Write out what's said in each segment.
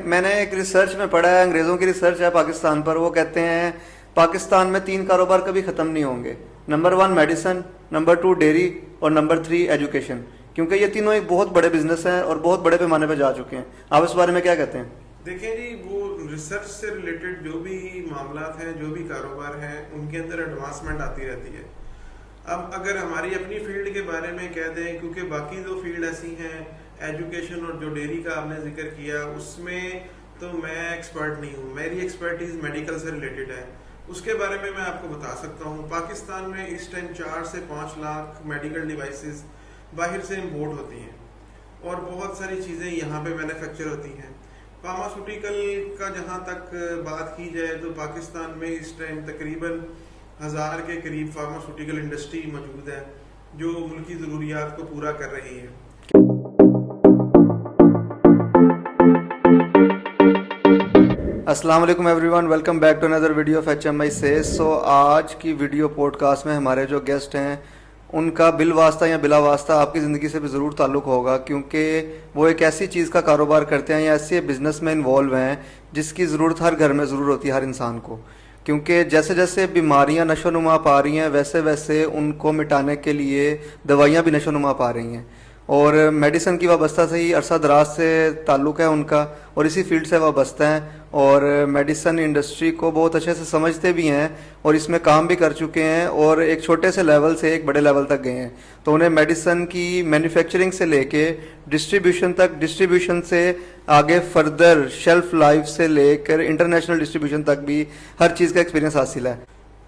میں نے ایک ریسرچ میں پڑھا ہے, انگریزوں کی ریسرچ ہے پاکستان پر. وہ کہتے ہیں پاکستان میں 3 کاروبار کبھی ختم نہیں ہوں گے. نمبر 1 میڈیسن, نمبر 2 ڈیری, اور نمبر 3 ایجوکیشن. کیونکہ یہ تینوں ایک بہت بڑے بزنس ہیں اور بہت بڑے پیمانے پہ جا چکے ہیں. آپ اس بارے میں کیا کہتے ہیں؟ دیکھیں جی, وہ ریسرچ سے ریلیٹڈ جو بھی معاملات ہیں, جو بھی کاروبار ہیں, ان کے اندر ایڈوانسمنٹ آتی رہتی ہے. اب اگر ہماری اپنی فیلڈ کے بارے میں کہہ دیں, کیونکہ باقی دو فیلڈ ایسی ہیں, ایجوکیشن اور جو ڈیری کا آپ نے ذکر کیا, اس میں تو میں ایکسپرٹ نہیں ہوں. میری ایکسپرٹیز میڈیکل سے ریلیٹڈ ہے. اس کے بارے میں آپ کو بتا سکتا ہوں. پاکستان میں اس ٹائم 4 سے 5 لاکھ میڈیکل ڈیوائسز باہر سے امپورٹ ہوتی ہیں, اور بہت ساری چیزیں یہاں پہ مینوفیکچر ہوتی ہیں. فارماسوٹیکل کا جہاں تک بات کی جائے تو پاکستان میں اس ٹائم تقریباً 1000 کے قریب فارماسوٹیکل انڈسٹری موجود ہے, جو ملکی ضروریات کو پورا کر رہی ہے. السلام علیکم everyone, welcome back to another video of HMI سیز. سو آج کی ویڈیو پوڈ کاسٹ میں ہمارے جو گیسٹ ہیں ان کا بالواسطہ یا بلا واسطہ آپ کی زندگی سے بھی ضرور تعلق ہوگا, کیونکہ وہ ایک ایسی چیز کا کاروبار کرتے ہیں یا ایسے بزنس میں انوالو ہیں جس کی ضرورت ہر گھر میں ضرور ہوتی ہے, ہر انسان کو. کیونکہ جیسے جیسے بیماریاں نشو نما پا رہی ہیں ویسے ویسے ان کو مٹانے کے لیے دوائیاں بھی نشو نما پا رہی ہیں, اور میڈیسن کی وابستہ سے ہی عرصہ دراز سے تعلق ہے ان کا, اور اسی فیلڈ سے وابستہ ہیں, اور میڈیسن انڈسٹری کو بہت اچھے سے سمجھتے بھی ہیں اور اس میں کام بھی کر چکے ہیں, اور ایک چھوٹے سے لیول سے ایک بڑے لیول تک گئے ہیں. تو انہیں میڈیسن کی مینوفیکچرنگ سے لے کے ڈسٹریبیوشن تک, ڈسٹریبیوشن سے آگے فردر شیلف لائف سے لے کر انٹرنیشنل ڈسٹریبیوشن تک بھی ہر چیز کا ایکسپیرینس حاصل ہے.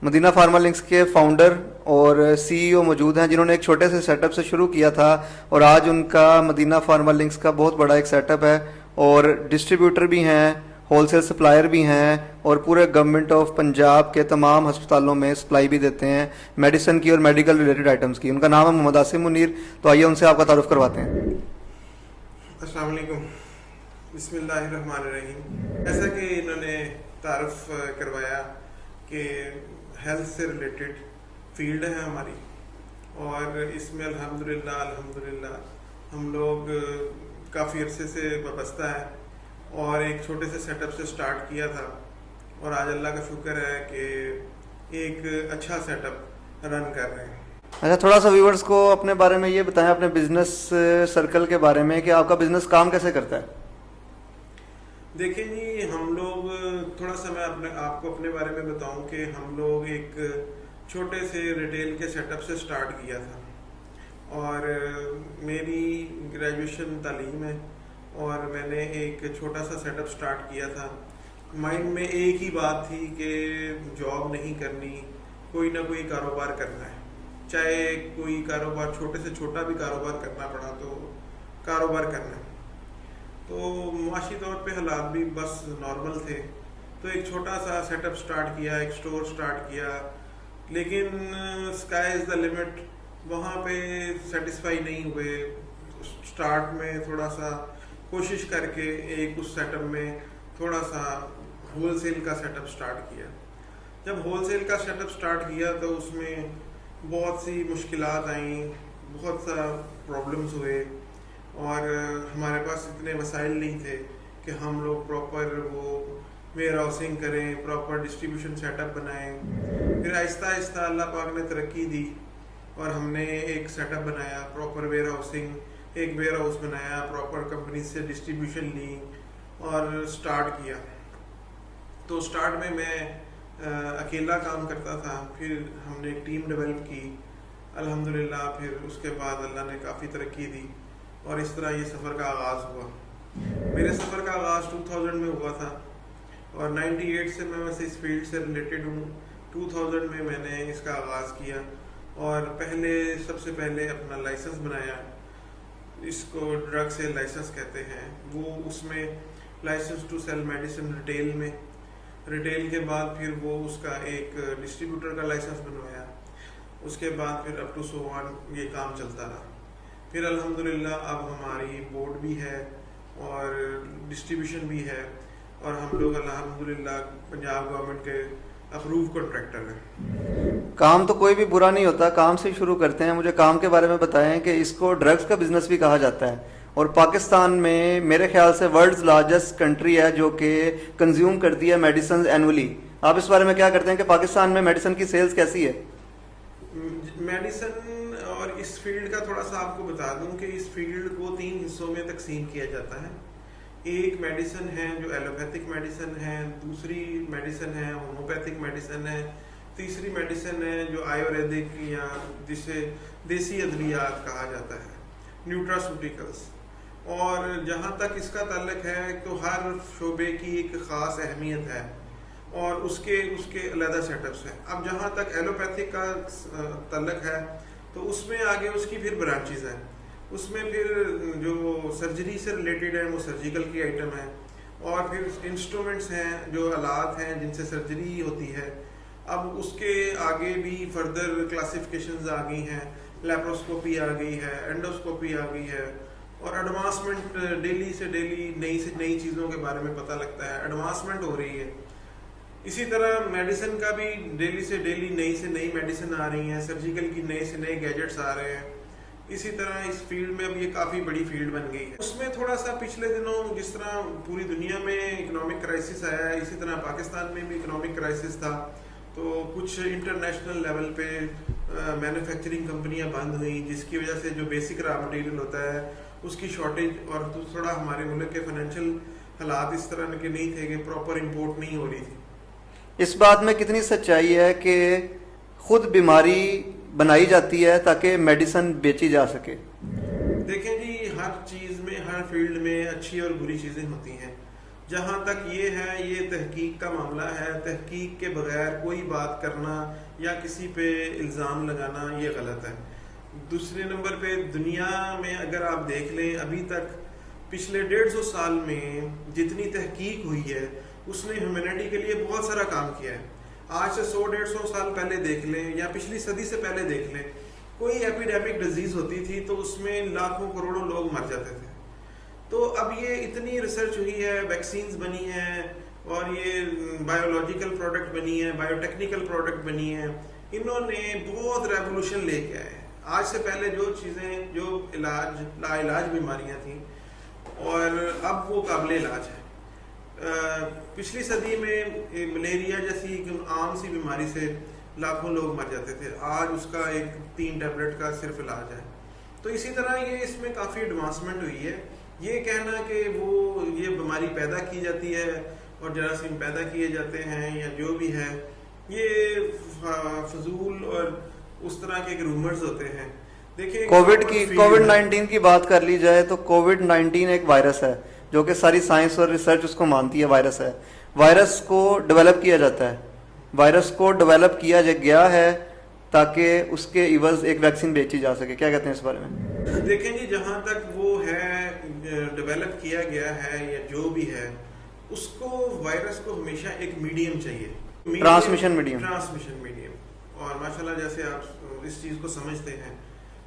مدینہ فارما لنکس کے فاؤنڈر اور CEO موجود ہیں, جنہوں نے ایک چھوٹے سے سیٹ اپ سے شروع کیا تھا, اور آج ان کا مدینہ فارما لنکس کا بہت بڑا ایک سیٹ اپ ہے, اور ڈسٹریبیوٹر بھی ہیں, ہول سیل سپلائر بھی ہیں, اور پورے گورنمنٹ آف پنجاب کے تمام ہسپتالوں میں سپلائی بھی دیتے ہیں میڈیسن کی اور میڈیکل ریلیٹڈ آئٹمس کی. ان کا نام ہے محمد عاصم منیر. تو آئیے ان سے آپ کا تعارف کرواتے ہیں. السلام علیکم, بسم اللہ الرحمن الرحیم. جیسا کہ انہوں نے تعارف کروایا کہ ہیلتھ سے ریلیٹڈ فیلڈ ہے ہماری, اور اس میں الحمدللہ ہم لوگ کافی عرصے سے وابستہ ہیں, اور ایک چھوٹے سے سیٹ اپ سے سٹارٹ کیا تھا, اور آج اللہ کا شکر ہے کہ ایک اچھا سیٹ اپ رن کر رہے ہیں. اچھا, تھوڑا سا ویورز کو اپنے بارے میں یہ بتائیں, اپنے بزنس سرکل کے بارے میں, کہ آپ کا بزنس کام کیسے کرتا ہے؟ دیکھیں جی, ہم لوگ تھوڑا سا میں آپ کو اپنے بارے میں بتاؤں کہ ہم لوگ ایک چھوٹے سے ریٹیل کے سیٹ اپ سے سٹارٹ کیا تھا, اور میری گریجویشن تعلیم ہے, اور میں نے ایک چھوٹا سا سیٹ اپ سٹارٹ کیا تھا. مائنڈ میں ایک ہی بات تھی کہ جاب نہیں کرنی, کوئی نہ کوئی کاروبار کرنا ہے, چاہے کوئی کاروبار چھوٹے سے چھوٹا بھی کاروبار کرنا پڑا تو کاروبار کرنا ہے. تو معاشی طور پہ حالات بھی بس نارمل تھے, تو ایک چھوٹا سا سیٹ اپ سٹارٹ کیا, ایک سٹور سٹارٹ کیا, لیکن اسکائی از دا لمٹ. وہاں پہ سیٹسفائی نہیں ہوئے. سٹارٹ میں تھوڑا سا کوشش کر کے ایک اس سیٹ اپ میں تھوڑا سا ہول سیل کا سیٹ اپ سٹارٹ کیا. جب ہول سیل کا سیٹ اپ سٹارٹ کیا تو اس میں بہت سی مشکلات آئیں, بہت سا پرابلمس ہوئے, اور ہمارے پاس اتنے وسائل نہیں تھے کہ ہم لوگ پراپر وہ ویئر ہاؤسنگ کریں, پراپر ڈسٹریبیوشن سیٹ اپ بنائیں. پھر آہستہ آہستہ اللہ پاک نے ترقی دی, اور ہم نے ایک سیٹ اپ بنایا, پراپر ویئر ہاؤسنگ, ایک ویئر ہاؤس بنایا, پراپر کمپنی سے ڈسٹریبیوشن لی اور سٹارٹ کیا. تو سٹارٹ میں اکیلا کام کرتا تھا, پھر ہم نے ایک ٹیم ڈیولپ کی الحمدللہ. پھر اس کے بعد اللہ نے کافی ترقی دی, اور اس طرح یہ سفر کا آغاز ہوا. میرے سفر کا آغاز 2000 میں ہوا تھا, اور 98 سے میں ویسے اس فیلڈ سے ریلیٹڈ ہوں. 2000 میں نے اس کا آغاز کیا, اور سب سے پہلے اپنا لائسنس بنایا. اس کو ڈرگ سیل لائسنس کہتے ہیں. وہ اس میں license to sell medicine retail میں, ریٹیل کے بعد پھر وہ اس کا ایک ڈسٹریبیوٹر کا لائسنس بنوایا. اس کے بعد پھر اپ ٹو سو آن یہ کام چلتا رہا. پھر الحمدللہ اب ہماری بورڈ بھی ہے اور ڈسٹریبیوشن بھی ہے, اور ہم لوگ الحمدللہ پنجاب گورنمنٹ کے اپروو کانٹریکٹر ہیں. کام تو کوئی بھی برا نہیں ہوتا, کام سے شروع کرتے ہیں. مجھے کام کے بارے میں بتائیں کہ اس کو ڈرگس کا بزنس بھی کہا جاتا ہے, اور پاکستان میں میرے خیال سے ورلڈز لارجسٹ کنٹری ہے جو کہ کنزیوم کرتی ہے میڈیسنز اینولی. آپ اس بارے میں کیا کرتے ہیں کہ پاکستان میں میڈیسن کی سیلز کیسی ہے؟ میڈیسن اور اس فیلڈ کا تھوڑا سا آپ کو بتا دوں کہ اس فیلڈ کو 3 حصوں میں تقسیم کیا جاتا ہے. ایک میڈیسن ہے جو ایلوپیتھک میڈیسن ہے, دوسری میڈیسن ہے ہومیوپیتھک میڈیسن ہے, تیسری میڈیسن ہے جو آیوریدک یا جسے دیسی ادویات کہا جاتا ہے, نیوٹراسوٹیکلس. اور جہاں تک اس کا تعلق ہے تو ہر شعبے کی ایک خاص اہمیت ہے اور اس کے علیحدہ سیٹ اپس ہیں. اب جہاں تک ایلوپیتھک کا تعلق ہے تو اس میں آگے اس کی پھر برانچز ہیں. اس میں پھر جو سرجری سے ریلیٹڈ ہیں وہ سرجیکل کی آئٹم ہے, اور پھر انسٹرومنٹس ہیں جو آلات ہیں جن سے سرجری ہوتی ہے. اب اس کے آگے بھی فردر کلاسیفیکیشنز آ گئی ہیں, لیپروسکوپی آ گئی ہے, اینڈوسکوپی آ گئی ہے, اور ایڈوانسمنٹ ڈیلی سے ڈیلی نئی چیزوں کے بارے میں پتہ لگتا ہے, ایڈوانسمنٹ ہو رہی ہے. اسی طرح میڈیسن کا بھی ڈیلی سے ڈیلی نئی سے نئی میڈیسن آ رہی ہیں, سرجیکل کی نئے سے نئے گیجٹس آ رہے ہیں. اسی طرح اس فیلڈ میں اب یہ کافی بڑی فیلڈ بن گئی ہے. اس میں تھوڑا سا پچھلے دنوں جس طرح پوری دنیا میں اکنامک کرائسس آیا ہے, اسی طرح پاکستان میں بھی اکنامک کرائسس تھا. تو کچھ انٹرنیشنل لیول پہ مینوفیکچرنگ کمپنیاں بند ہوئیں, جس کی وجہ سے جو بیسک را مٹیریل ہوتا ہے اس کی شارٹیج, اور تھوڑا ہمارے ملک کے فائنینشیل حالات اس طرح کے نہیں تھے کہ پراپر امپورٹ نہیں ہو رہی تھی. اس بات میں کتنی سچائی ہے کہ خود بیماری بنائی جاتی ہے تاکہ میڈیسن بیچی جا سکے؟ دیکھیں جی, ہر چیز میں, ہر فیلڈ میں اچھی اور بری چیزیں ہوتی ہیں. جہاں تک یہ ہے, یہ تحقیق کا معاملہ ہے. تحقیق کے بغیر کوئی بات کرنا یا کسی پہ الزام لگانا یہ غلط ہے. دوسرے نمبر پہ دنیا میں اگر آپ دیکھ لیں, ابھی تک پچھلے 150 سال میں جتنی تحقیق ہوئی ہے اس نے ہیومینٹی کے لیے بہت سارا کام کیا ہے. آج سے 100-150 سال پہلے دیکھ لیں یا پچھلی صدی سے پہلے دیکھ لیں, کوئی ایپیڈیمک ڈیزیز ہوتی تھی تو اس میں لاکھوں کروڑوں لوگ مر جاتے تھے. تو اب یہ اتنی ریسرچ ہوئی ہے, ویکسینز بنی ہیں, اور یہ بایولوجیکل پروڈکٹ بنی ہے, بایو ٹیکنیکل پروڈکٹ بنی ہے. انہوں نے بہت ریولوشن لے کے آئے. آج سے پہلے جو چیزیں جو لا علاج بیماریاں تھیں اور اب وہ قابل علاج ہے. پچھلی صدی میں ملیریا جیسی عام سی بیماری سے لاکھوں لوگ مر جاتے تھے, آج اس کا 3 ٹیبلٹ کا صرف علاج ہے. تو اسی طرح یہ اس میں کافی ایڈوانسمنٹ ہوئی ہے. یہ کہنا کہ یہ بیماری پیدا کی جاتی ہے اور جراثیم پیدا کیے جاتے ہیں یا جو بھی ہے, یہ فضول اور اس طرح کے رومرز ہوتے ہیں. دیکھیں, کووڈ-19 کی بات کر لی جائے تو کووڈ-19 ایک وائرس ہے جو کہ ساری سائنس اور ریسرچ اس کو مانتی ہے وائرس ہے. وائرس کو ڈیولپ کیا جاتا ہے, وائرس کو ڈیولپ کیا گیا ہے تاکہ اس کے عوض ایک ویکسین بیچی جا سکے. کیا کہتے ہیں اس بارے میں؟ دیکھیں جی, جہاں تک وہ ہے ڈیولپ کیا گیا ہے یا جو بھی ہے, اس کو وائرس کو ہمیشہ ایک میڈیم چاہیے, ٹرانسمیشن میڈیم. اور ماشاءاللہ جیسے آپ اس چیز کو سمجھتے ہیں,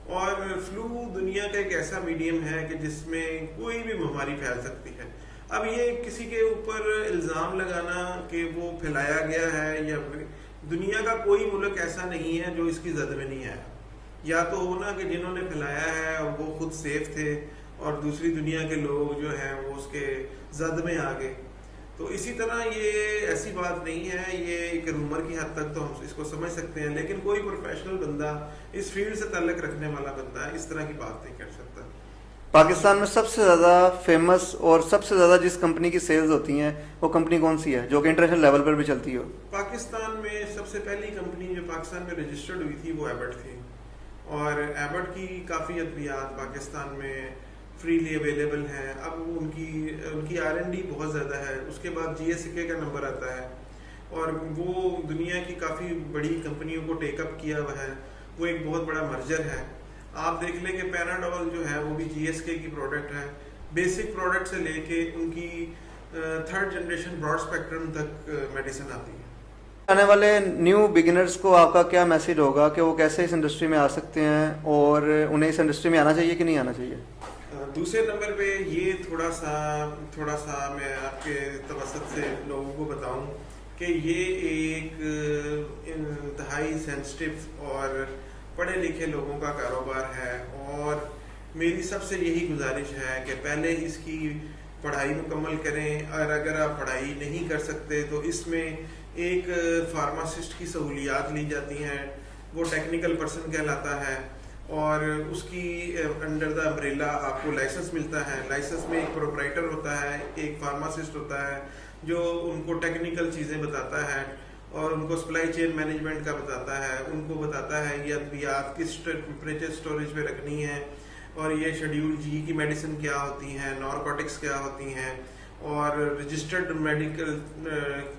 اور فلو دنیا کا ایک ایسا میڈیم ہے کہ جس میں کوئی بھی بیماری پھیل سکتی ہے. اب یہ کسی کے اوپر الزام لگانا کہ وہ پھیلایا گیا ہے, یا دنیا کا کوئی ملک ایسا نہیں ہے جو اس کی زد میں نہیں آیا. یا تو ہونا کہ جنہوں نے پھیلایا ہے اور وہ خود سیف تھے اور دوسری دنیا کے لوگ جو ہیں وہ اس کے زد میں آ گئے. تو اسی طرح یہ ایسی بات نہیں ہے, یہ ایک رومر کی حد تک تو ہم اس کو سمجھ سکتے ہیں, لیکن کوئی پروفیشنل بندہ, اس فیلڈ سے تعلق رکھنے والا بندہ اس طرح کی بات نہیں کر سکتا. پاکستان میں سب سے زیادہ فیمس اور سب سے زیادہ جس کمپنی کی سیلز ہوتی ہیں وہ کمپنی کون سی ہے جو کہ انٹرنیشنل لیول پر بھی چلتی ہو؟ پاکستان میں سب سے پہلی کمپنی جو پاکستان میں رجسٹرڈ ہوئی تھی وہ ایبٹ تھی, اور ایبٹ کی کافی ادویات پاکستان میں فریلی اویلیبل ہیں. اب ان کی R&D بہت زیادہ ہے. اس کے بعد GSK کا نمبر آتا ہے, اور وہ دنیا کی کافی بڑی کمپنیوں کو ٹیک اپ کیا ہوا ہے. وہ ایک بہت بڑا مرجر ہے. آپ دیکھ لیں کہ پیناڈول جو ہے وہ بھی GSK کی پروڈکٹ ہے. بیسک پروڈکٹ سے لے کے ان کی 3rd جنریشن براڈ اسپیکٹرم تک میڈیسن آتی ہے. آنے والے نیو بگنرز کو آپ کا کیا میسج ہوگا کہ وہ کیسے اس انڈسٹری میں آ سکتے ہیں, اور انہیں اس انڈسٹری میں آنا چاہیے کہ نہیں آنا چاہیے؟ دوسرے نمبر پہ یہ تھوڑا سا میں آپ کے توسط سے لوگوں کو بتاؤں کہ یہ ایک انتہائی سینسٹیو اور پڑھے لکھے لوگوں کا کاروبار ہے, اور میری سب سے یہی گزارش ہے کہ پہلے اس کی پڑھائی مکمل کریں، اور اگر آپ پڑھائی نہیں کر سکتے تو اس میں ایک فارماسسٹ کی سہولیات لی جاتی ہیں، وہ ٹیکنیکل پرسن کہلاتا ہے، اور اس کی انڈر دا امبریلا آپ کو لائسنس ملتا ہے۔ لائسنس میں ایک پروپرائٹر ہوتا ہے، ایک فارماسسٹ ہوتا ہے جو ان کو ٹیکنیکل چیزیں بتاتا ہے، اور ان کو سپلائی چین مینجمنٹ کا بتاتا ہے، ان کو بتاتا ہے یہ ادویات کس ٹیمپریچر سٹوریج پہ رکھنی ہے، اور یہ شیڈیول جی کی میڈیسن کیا ہوتی ہیں، نارکوٹکس کیا ہوتی ہیں، اور رجسٹرڈ میڈیکل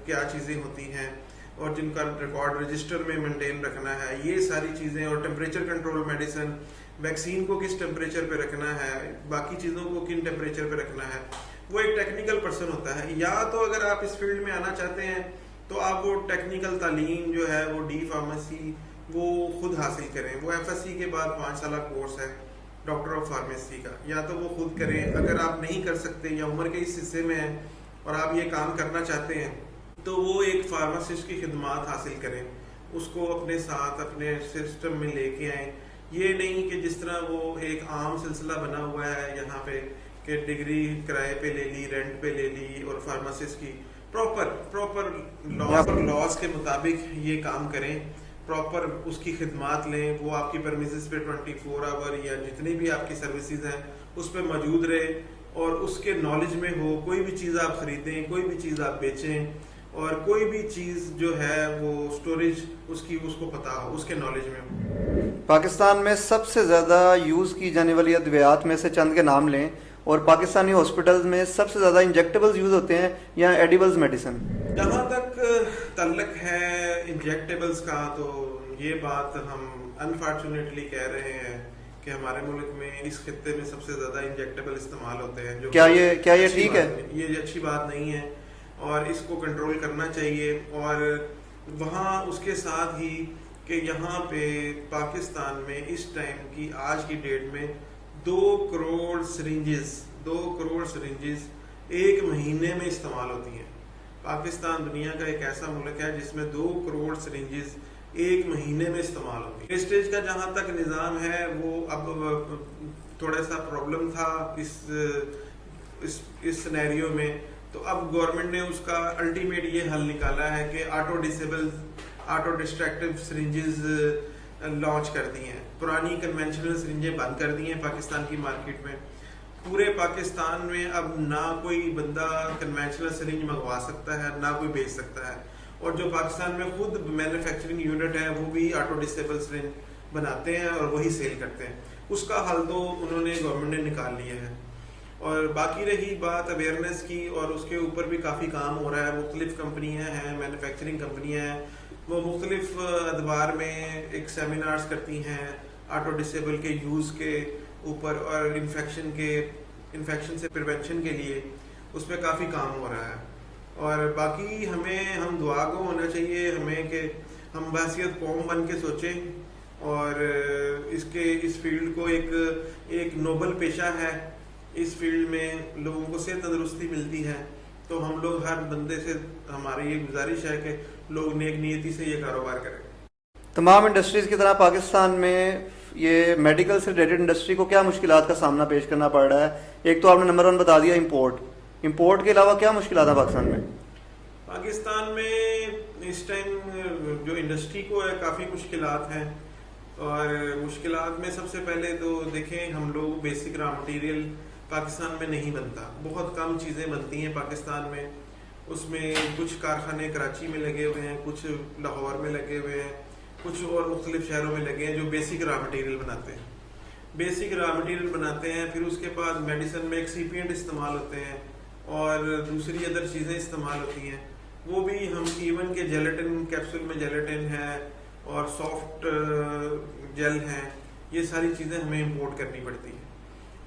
کیا چیزیں ہوتی ہیں، اور جن کا ریکارڈ رجسٹر میں مینٹین رکھنا ہے، یہ ساری چیزیں، اور ٹیمپریچر کنٹرول میڈیسن، ویکسین کو کس ٹیمپریچر پہ رکھنا ہے، باقی چیزوں کو کن ٹیمپریچر پہ رکھنا ہے، وہ ایک ٹیکنیکل پرسن ہوتا ہے۔ یا تو اگر آپ اس فیلڈ میں آنا چاہتے ہیں تو آپ وہ ٹیکنیکل تعلیم جو ہے وہ ڈی فارمیسی وہ خود حاصل کریں، وہ ایف ایس سی کے بعد 5 سالہ کورس ہے ڈاکٹر آف فارمیسی کا، یا تو وہ خود کریں۔ اگر آپ نہیں کر سکتے یا عمر کے اس حصے میں ہیں اور آپ یہ کام کرنا چاہتے ہیں تو وہ ایک فارماسسٹ کی خدمات حاصل کریں، اس کو اپنے ساتھ اپنے سسٹم میں لے کے آئیں۔ یہ نہیں کہ جس طرح وہ ایک عام سلسلہ بنا ہوا ہے یہاں پہ کہ ڈگری کرائے پہ لے لی، رینٹ پہ لے لی، اور فارماسسٹ کی پراپر لاز کے مطابق یہ کام کریں، پراپر اس کی خدمات لیں، وہ آپ کی پرمیسز پہ 24 آور یا جتنی بھی آپ کی سروسز ہیں اس پہ موجود رہے، اور اس کے نالج میں ہو۔ کوئی بھی چیز آپ خریدیں، کوئی بھی چیز آپ بیچیں، اور کوئی بھی چیز جو ہے وہ سٹوریج اس کو پتہ ہو، اس کے نالج میں ہو۔ پاکستان میں سب سے زیادہ یوز کی جانے والی ادویات میں سے چند کے نام لیں، اور پاکستانی ہاسپٹلز میں سب سے زیادہ انجیکٹیبلز یوز ہوتے ہیں یا ایڈیبلز میڈیسن؟ جہاں تک تعلق ہے انجیکٹیبلز کا، تو یہ بات ہم انفارچونیٹلی کہہ رہے ہیں کہ ہمارے ملک میں اس خطے میں سب سے زیادہ انجیکٹیبل استعمال ہوتے ہیں، جو کیا یہ ٹھیک ہے؟ یہ اچھی بات نہیں ہے، اور اس کو کنٹرول کرنا چاہیے۔ اور وہاں اس کے ساتھ ہی کہ یہاں پہ پاکستان میں اس ٹائم کی آج کی ڈیٹ میں 2 کروڑ سرنجز ایک مہینے میں استعمال ہوتی ہیں۔ پاکستان دنیا کا ایک ایسا ملک ہے جس میں 2 کروڑ سرنجز ایک مہینے میں استعمال ہوتی ہیں۔ ویسٹیج کا جہاں تک نظام ہے وہ اب تھوڑا سا پرابلم تھا اس سینیریو میں، تو اب گورنمنٹ نے اس کا الٹیمیٹ یہ حل نکالا ہے کہ آٹو ڈسٹریکٹیو سرنجز لانچ کر دی ہیں۔ پرانی کنونشنل سرنجیں بند کر دی ہیں پاکستان کی مارکیٹ میں۔ پورے پاکستان میں اب نہ کوئی بندہ کنونشنل سرنج منگوا سکتا ہے، نہ کوئی بیچ سکتا ہے، اور جو پاکستان میں خود مینوفیکچرنگ یونٹ ہے وہ بھی آٹو ڈسٹریکٹیو سرنج بناتے ہیں اور وہی سیل کرتے ہیں۔ اس کا حل تو انہوں نے گورنمنٹ نے نکال لیا ہے۔ اور باقی رہی بات اویئرنیس کی، اور اس کے اوپر بھی کافی کام ہو رہا ہے۔ مختلف کمپنیاں ہیں، مینوفیکچرنگ کمپنیاں ہیں، وہ مختلف ادوار میں ایک سیمینارز کرتی ہیں آٹو ڈسیبل کے یوز کے اوپر، اور انفیکشن سے پریونشن کے لیے اس پہ کافی کام ہو رہا ہے۔ اور باقی ہم دعا کو ہونا چاہیے ہمیں کہ ہم بحثیت قوم بن کے سوچیں، اور اس فیلڈ کو ایک نوبل پیشہ ہے۔ اس فیلڈ میں لوگوں کو صحت تندرستی ملتی ہے، تو ہم لوگ ہر بندے سے ہماری یہ گزارش ہے کہ لوگ نیک نیتی سے یہ کاروبار کریں۔ تمام انڈسٹریز کی طرح پاکستان میں یہ میڈیکل سے ریلیٹڈ انڈسٹری کو کیا مشکلات کا سامنا پیش کرنا پڑ رہا ہے؟ ایک تو آپ نے نمبر 1 بتا دیا امپورٹ کے علاوہ کیا مشکلات ہیں پاکستان میں اس ٹائم جو انڈسٹری کو ہے کافی مشکلات ہیں، اور مشکلات میں سب سے پہلے تو دیکھیں ہم لوگ بیسک را مٹیریل پاکستان میں نہیں بنتا، بہت کم چیزیں بنتی ہیں پاکستان میں۔ اس میں کچھ کارخانے کراچی میں لگے ہوئے ہیں، کچھ لاہور میں لگے ہوئے ہیں، کچھ اور مختلف شہروں میں لگے ہیں جو بیسک را مٹیریل بناتے ہیں۔ پھر اس کے بعد میڈیسن میں ایکسیپینٹ استعمال ہوتے ہیں، اور دوسری ادر چیزیں استعمال ہوتی ہیں، وہ بھی ہم ایون کہ جیلیٹن کیپسول میں جیلیٹن ہے اور سافٹ جیل ہیں، یہ ساری چیزیں ہمیں امپورٹ کرنی پڑتی ہیں۔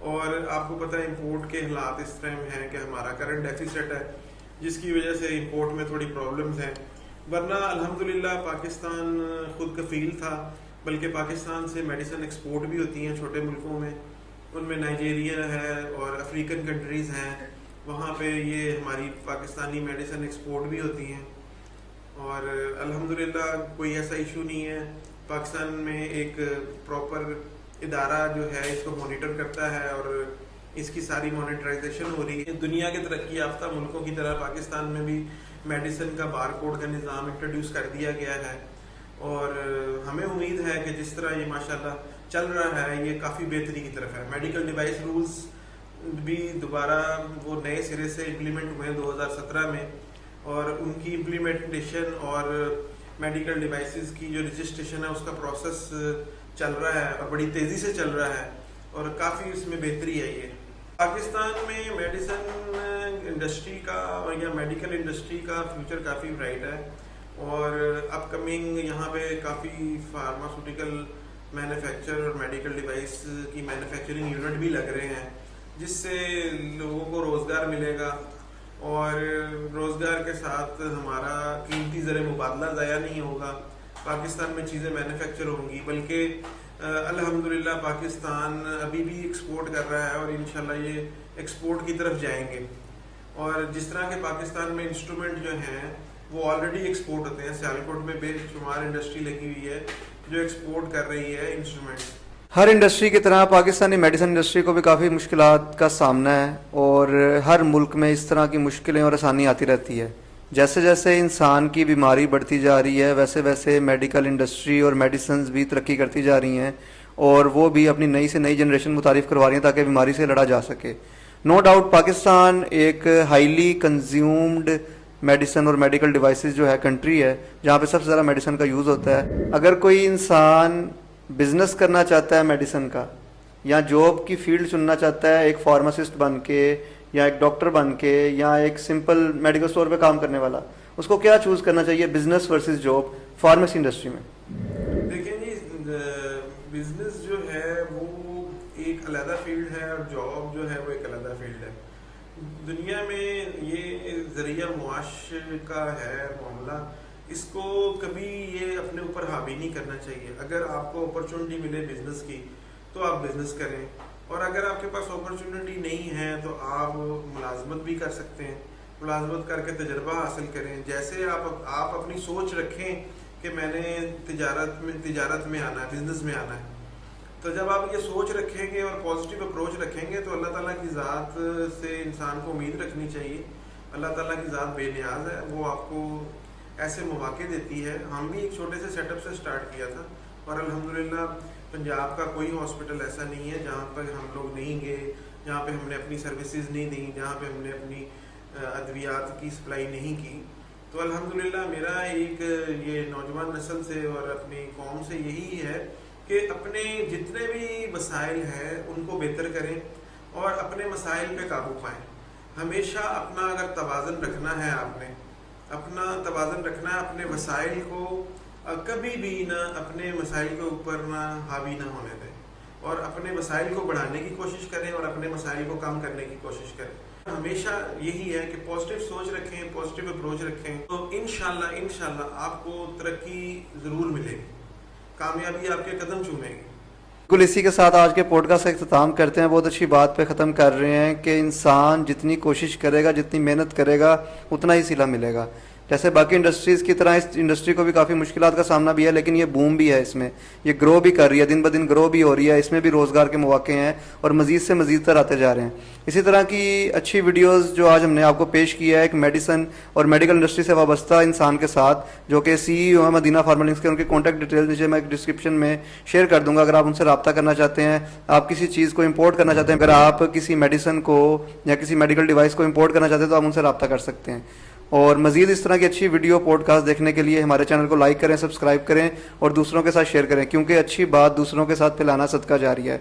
اور آپ کو پتہ ہے امپورٹ کے حالات اس ٹائم ہیں کہ ہمارا کرنٹ ڈیفیسٹ ہے، جس کی وجہ سے امپورٹ میں تھوڑی پرابلمز ہیں، ورنہ الحمدللہ پاکستان خود کفیل تھا۔ بلکہ پاکستان سے میڈیسن ایکسپورٹ بھی ہوتی ہیں چھوٹے ملکوں میں، ان میں نائجیریا ہے اور افریقن کنٹریز ہیں، وہاں پہ یہ ہماری پاکستانی میڈیسن ایکسپورٹ بھی ہوتی ہیں، اور الحمدللہ کوئی ایسا ایشو نہیں ہے۔ پاکستان میں ایک پراپر ادارہ جو ہے اس کو مانیٹر کرتا ہے اور اس کی ساری مانیٹرائزیشن ہو رہی ہے. دنیا کے ترقی یافتہ ملکوں کی طرح پاکستان میں بھی میڈیسن کا بار کوڈ کا نظام انٹروڈیوس کر دیا گیا ہے اور ہمیں امید ہے کہ جس طرح یہ ماشاءاللہ چل رہا ہے یہ کافی بہتری کی طرف ہے. میڈیکل ڈیوائس رولز بھی دوبارہ وہ نئے سرے سے امپلیمنٹ ہوئے 2017 میں اور ان کی امپلیمنٹیشن اور میڈیکل ڈیوائسز کی جو رجسٹریشن ہے اس کا پروسیس چل رہا ہے اور بڑی تیزی سے چل رہا ہے اور کافی اس میں بہتری ہے. یہ پاکستان میں میڈیسن انڈسٹری کا اور یا میڈیکل انڈسٹری کا فیوچر کافی برائٹ ہے اور اپ کمنگ یہاں پہ کافی فارماسوٹیکل مینوفیکچر اور میڈیکل ڈیوائس کی مینوفیکچرنگ یونٹ بھی لگ رہے ہیں جس سے لوگوں کو روزگار ملے گا اور روزگار کے ساتھ ہمارا قیمتی زر مبادلہ ضائع نہیں ہوگا. پاکستان میں چیزیں مینوفیکچر ہوں گی بلکہ الحمدللہ پاکستان ابھی بھی ایکسپورٹ کر رہا ہے اور انشاءاللہ یہ ایکسپورٹ کی طرف جائیں گے. اور جس طرح کے پاکستان میں انسٹرومنٹ جو ہیں وہ آلریڈی ایکسپورٹ ہوتے ہیں. سیالکوٹ میں بے شمار انڈسٹری لگی ہوئی ہے جو ایکسپورٹ کر رہی ہے انسٹرومنٹس. ہر انڈسٹری کی طرح پاکستانی میڈیسن انڈسٹری کو بھی کافی مشکلات کا سامنا ہے اور ہر ملک میں اس طرح کی مشکلیں اور آسانی آتی رہتی ہے. جیسے جیسے انسان کی بیماری بڑھتی جا رہی ہے ویسے ویسے میڈیکل انڈسٹری اور میڈیسنز بھی ترقی کرتی جا رہی ہیں اور وہ بھی اپنی نئی سے نئی جنریشن متعارف کروا رہی ہیں تاکہ بیماری سے لڑا جا سکے. نو ڈاؤٹ پاکستان ایک ہائیلی کنزیومڈ میڈیسن اور میڈیکل ڈیوائسز جو ہے کنٹری ہے جہاں پہ سب سے زیادہ میڈیسن کا یوز ہوتا ہے. اگر کوئی انسان بزنس کرنا چاہتا ہے میڈیسن کا یا جاب کی فیلڈ چننا چاہتا ہے ایک فارماسسٹ بن کے یا ایک ڈاکٹر بن کے یا ایک سمپل میڈیکل اسٹور پہ کام کرنے والا, اس کو کیا چوز کرنا چاہیے business versus job pharmacy industry میں؟ دیکھیں جی بزنس جو ہے وہ ایک علیحدہ فیلڈ ہے اور جاب جو ہے وہ ایک علیحدہ فیلڈ ہے. دنیا میں یہ ذریعہ معاش کا ہے معاملہ, اس کو کبھی یہ اپنے اوپر حاوی نہیں کرنا چاہیے. اگر آپ کو اپرچونٹی ملے بزنس کی تو آپ بزنس کریں اور اگر آپ کے پاس اپرچونٹی نہیں ہے تو آپ ملازمت بھی کر سکتے ہیں. ملازمت کر کے تجربہ حاصل کریں. جیسے آپ اپنی سوچ رکھیں کہ میں نے تجارت میں آنا ہے, بزنس میں آنا ہے, تو جب آپ یہ سوچ رکھیں گے اور پازیٹیو اپروچ رکھیں گے تو اللہ تعالیٰ کی ذات سے انسان کو امید رکھنی چاہیے. اللہ تعالیٰ کی ذات بے نیاز ہے, وہ آپ کو ایسے مواقع دیتی ہے. ہم بھی ایک چھوٹے سے سیٹ اپ سے سٹارٹ کیا تھا اور الحمدللہ پنجاب کا کوئی ہاسپٹل ایسا نہیں ہے جہاں پر ہم لوگ نہیں گئے, جہاں پہ ہم نے اپنی سروسز نہیں دیں, جہاں پہ ہم نے اپنی ادویات کی سپلائی نہیں کی. تو الحمدللہ میرا ایک یہ نوجوان نسل سے اور اپنی قوم سے یہی ہے کہ اپنے جتنے بھی مسائل ہیں ان کو بہتر کریں اور اپنے مسائل پہ قابو پائیں. ہمیشہ اپنا اگر توازن رکھنا ہے, آپ نے اپنا توازن رکھنا ہے, اپنے مسائل کو کبھی بھی نہ اپنے مسائل کے اوپر نہ حاوی نہ ہونے دیں اور اپنے مسائل کو بڑھانے کی کوشش کریں اور اپنے مسائل کو کم کرنے کی کوشش کریں. ہمیشہ یہی ہے کہ پازیٹیو سوچ رکھیں, پازیٹیو اپروچ رکھیں تو انشاءاللہ آپ کو ترقی ضرور ملے گی, کامیابی آپ کے قدم چومے گی. بالکل اسی کے ساتھ آج کے پوڈ کاسٹ کا اختتام کرتے ہیں. بہت اچھی بات پہ ختم کر رہے ہیں کہ انسان جتنی کوشش کرے گا, جتنی محنت کرے گا, اتنا ہی صلہ ملے گا. جیسے باقی انڈسٹریز کی طرح اس انڈسٹری کو بھی کافی مشکلات کا سامنا بھی ہے لیکن یہ بوم بھی ہے, اس میں یہ گرو بھی کر رہی ہے, دن بدن گرو بھی ہو رہی ہے, اس میں بھی روزگار کے مواقع ہیں اور مزید سے مزید تر آتے جا رہے ہیں. اسی طرح کی اچھی ویڈیوز جو آج ہم نے آپ کو پیش کیا ہے ایک میڈیسن اور میڈیکل انڈسٹری سے وابستہ انسان کے ساتھ جو کہ CEO ہیں مدینہ فارما لنکس کے, ان کے کانٹیکٹ ڈیٹیل نیچے میں ڈسکرپشن میں شیئر کر دوں گا. اگر آپ ان سے رابطہ کرنا چاہتے ہیں, آپ کسی چیز کو امپورٹ کرنا چاہتے ہیں, اگر آپ کسی میڈیسن کو یا کسی میڈیکل ڈیوائس کو امپورٹ کرنا چاہتے ہیں تو آپ ان سے رابطہ کر سکتے ہیں. اور مزید اس طرح کی اچھی ویڈیو پوڈ کاسٹ دیکھنے کے لیے ہمارے چینل کو لائک کریں, سبسکرائب کریں اور دوسروں کے ساتھ شیئر کریں کیونکہ اچھی بات دوسروں کے ساتھ پھیلانا صدقہ جاریہ ہے.